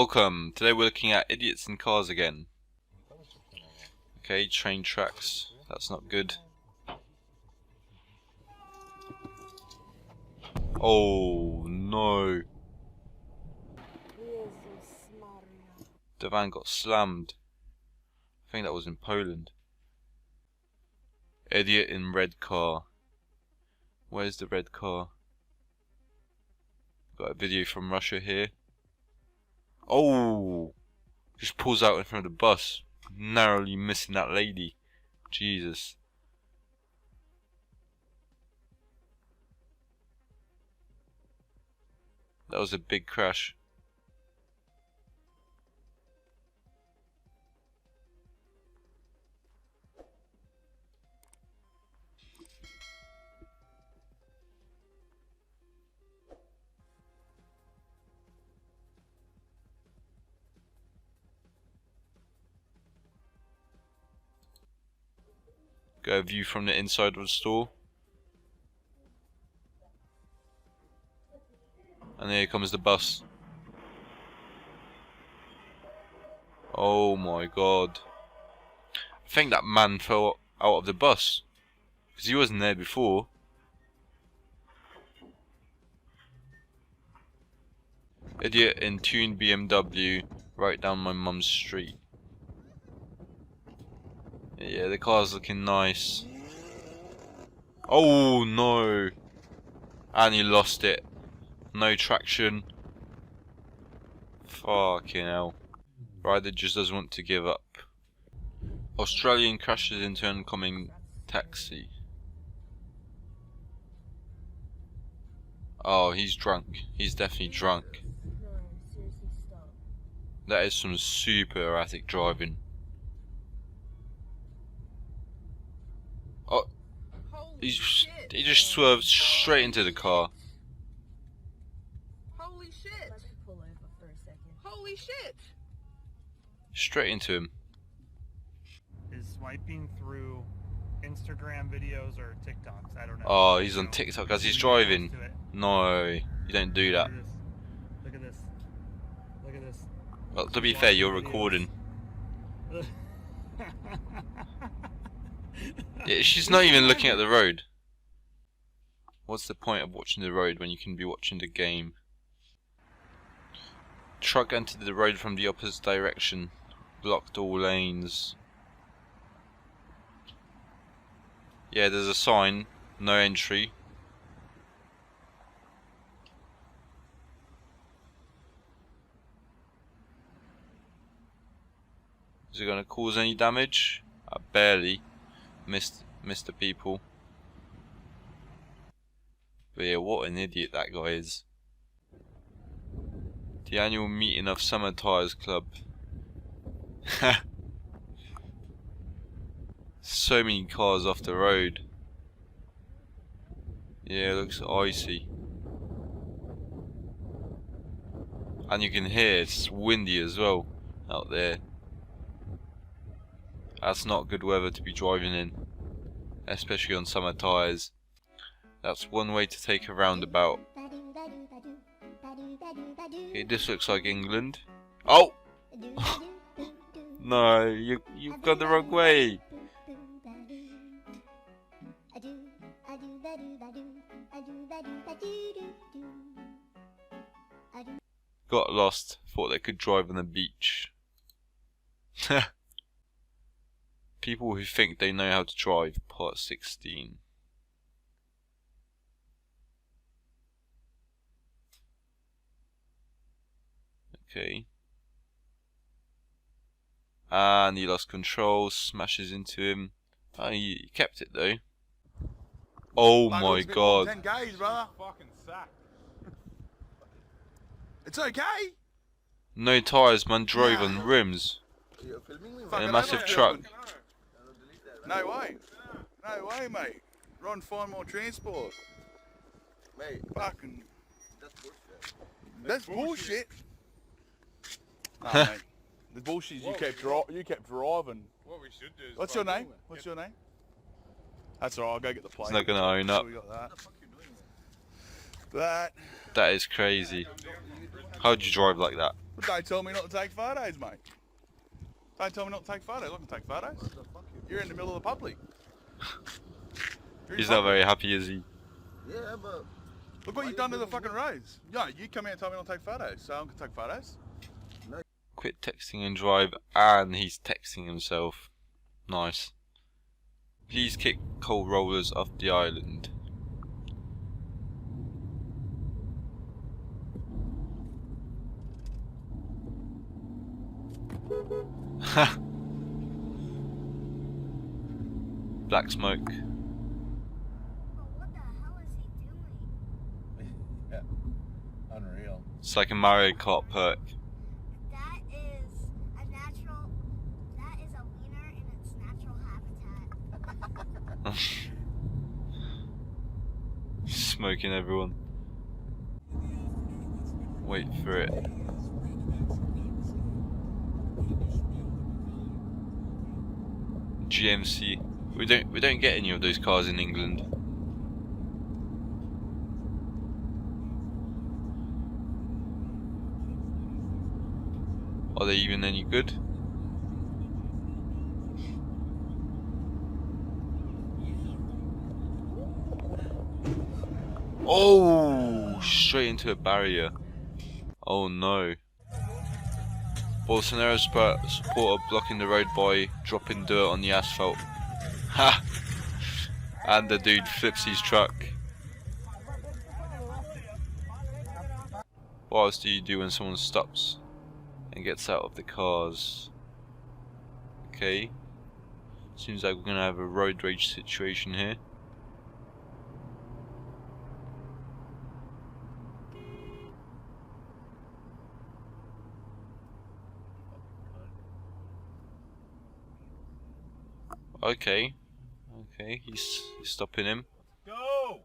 Welcome. Today we're looking at Idiots in Cars again. Okay, train tracks. That's not good. Oh no. The van got slammed. I think that was in Poland. Idiot in red car. Where's the red car? Got a video from Russia here. Oh! Just pulls out in front of the bus. Narrowly missing that lady. Jesus. That was a big crash. Got a view from the inside of the store. And here comes the bus. Oh my god. I think that man fell out of the bus. Because he wasn't there before. Idiot in tuned BMW right down my mum's street. Yeah, the car's looking nice. Oh no! And he lost it. No traction. Fucking hell. Rider just doesn't want to give up. Australian crashes into oncoming taxi. Oh, he's drunk. He's definitely drunk. That is some super erratic driving. Oh, he just swerved straight into the car. Holy shit! Let me pull over for a second. Holy shit! Straight into him. Is swiping through Instagram videos or TikToks. I don't know. Oh, he's on TikTok as he's driving. No, you don't do that. Look at this. Look at this. Well, to be fair, you're recording. Yeah, she's not even looking at the road. What's the point of watching the road when you can be watching the game? Truck entered the road from the opposite direction. Blocked all lanes. Yeah, there's a sign. No entry. Is it going to cause any damage? Barely. Missed the people. But yeah, what an idiot that guy is. The annual meeting of Summer Tires Club. So many cars off the road. Yeah, it looks icy. And you can hear it's windy as well out there. That's not good weather to be driving in, especially on summer tyres. That's one way to take a roundabout. Okay, this looks like England. Oh! No, you've gone the wrong way. Got lost, thought they could drive on the beach. People who think they know how to drive, part 16. Okay. And he lost control, smashes into him. Oh, he kept it though. Oh my god. 10 Ks, brother. Fucking sack. It's okay. No tyres, man drove on rims. In a massive truck. No way. No way, mate. Run, find more transport. Mate. Fucking. That's bullshit. No, mate. The bullshit is you kept driving. What we should do is... What's your name? What's your name? That's alright, I'll go get the plate. He's not going to own up. We got that. That is crazy. How'd you drive like that? But they told me not to take photos, mate. They told me not to take photos. I can take photos. You're in the middle of the public. He's not very happy, is he? Yeah, but Look what you've done to the fucking roads. Yeah, you come here and told me not to take photos, so I'm gonna take photos. Quit texting and drive, and he's texting himself. Nice. Please kick coal rollers off the island. Ha! Black smoke. But what the hell is he doing? yeah, unreal. It's like a Mario Kart perk. That is a natural. That is a wiener in its natural habitat. Smoking everyone. Wait for it. GMC. We don't get any of those cars in England. Are they even any good? Oh, straight into a barrier. Oh no. Bolsonaro supporter blocking the road by dropping dirt on the asphalt. Ha! And the dude flips his truck. What else do you do when someone stops and gets out of the cars? Okay. Seems like we're gonna have a road rage situation here. Okay. Okay, he's stopping him. Go!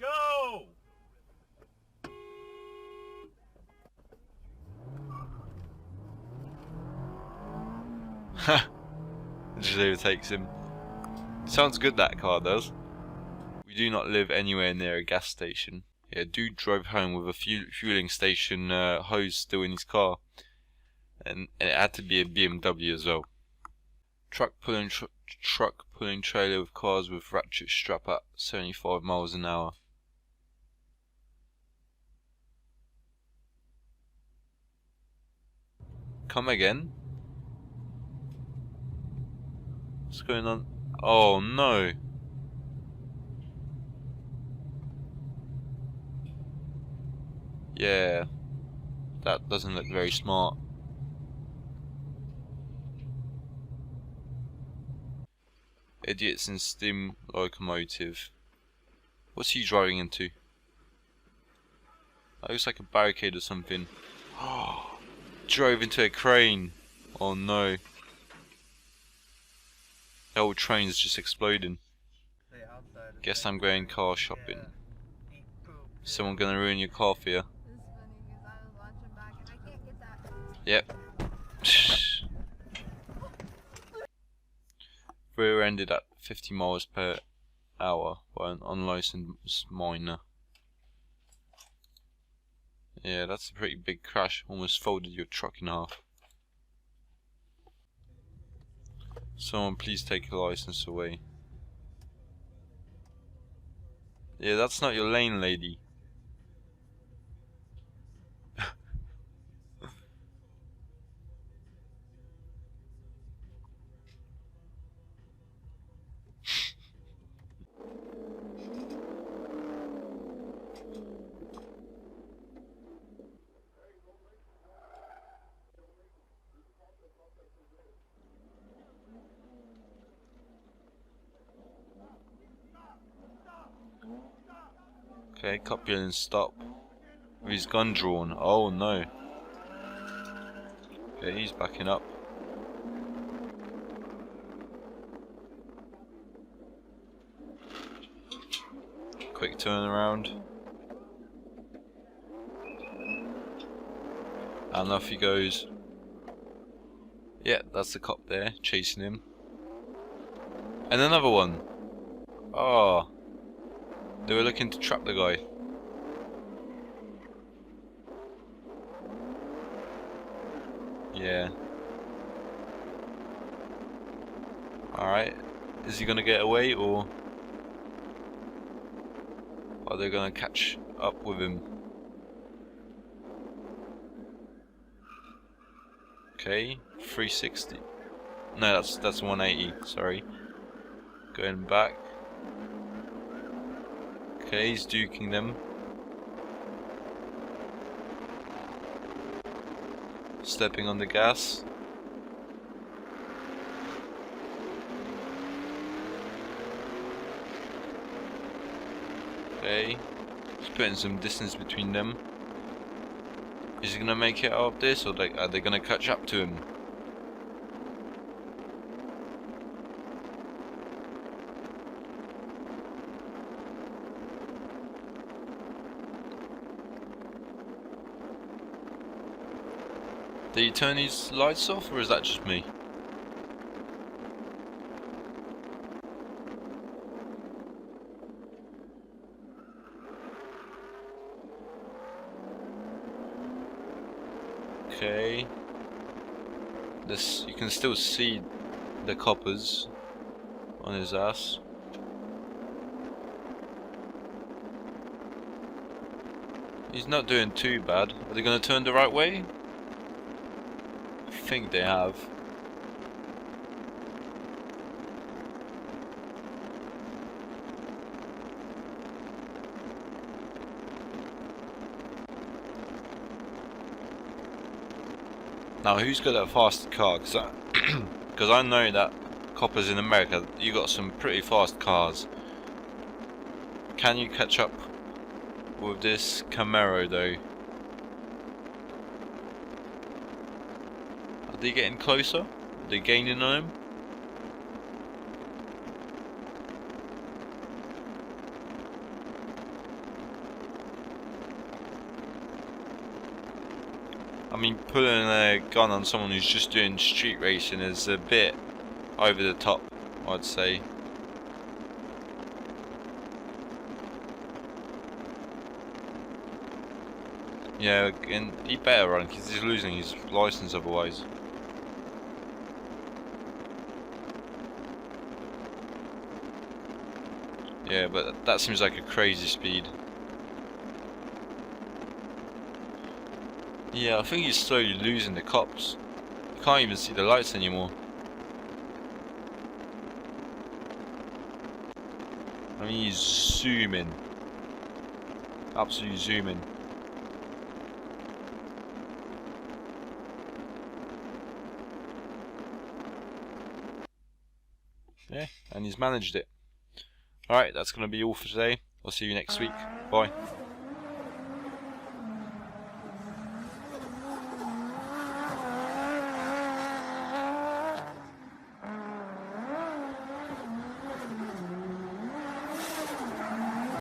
Go! Ha! Just overtakes him. Sounds good, that car does. We do not live anywhere near a gas station. Yeah, a dude drove home with a fueling station hose still in his car. And it had to be a BMW as well. Truck pulling trailer with cars with ratchet strap at 75 miles an hour. Come again? What's going on? Oh no! Yeah, that doesn't look very smart. Idiots in steam locomotive. What's he driving into? That looks like a barricade or something. Oh, drove into a crane. Oh no. The whole train's just exploding. Guess I'm going car shopping. Someone gonna ruin your car for you? This is funny because I was watching back and I can't get that. Yep. Rear ended at 50 miles per hour by an unlicensed miner. Yeah, that's a pretty big crash. Almost folded your truck in half. Someone please take your license away. Yeah, that's not your lane, lady. Okay, cop yelling stop. With his gun drawn. Oh no. Okay, he's backing up. Quick turnaround. And off he goes. Yeah, that's the cop there, chasing him. And another one. Oh. They were looking to trap the guy. Yeah. Alright. Is he gonna get away, or are they gonna catch up with him? Okay, 360. No, that's 180, sorry. Going back. Okay, he's duking them. Stepping on the gas. Okay, he's putting some distance between them. Is he gonna make it out of this, or are they gonna catch up to him? Did he turn his lights off, or is that just me? Okay. This, you can still see the coppers on his ass. He's not doing too bad. Are they gonna turn the right way? I think they have. Now, who's got a faster car? Because I know that coppers in America, you got some pretty fast cars. Can you catch up with this Camaro though? Are they getting closer? Are they gaining on him? I mean, pulling a gun on someone who's just doing street racing is a bit over the top, I'd say. Yeah, and he better run because he's losing his license otherwise. Yeah, but that seems like a crazy speed. Yeah, I think he's slowly losing the cops. You can't even see the lights anymore. I mean, he's zooming. Absolutely zooming. Yeah, and he's managed it. Alright, that's going to be all for today. I'll see you next week. Bye.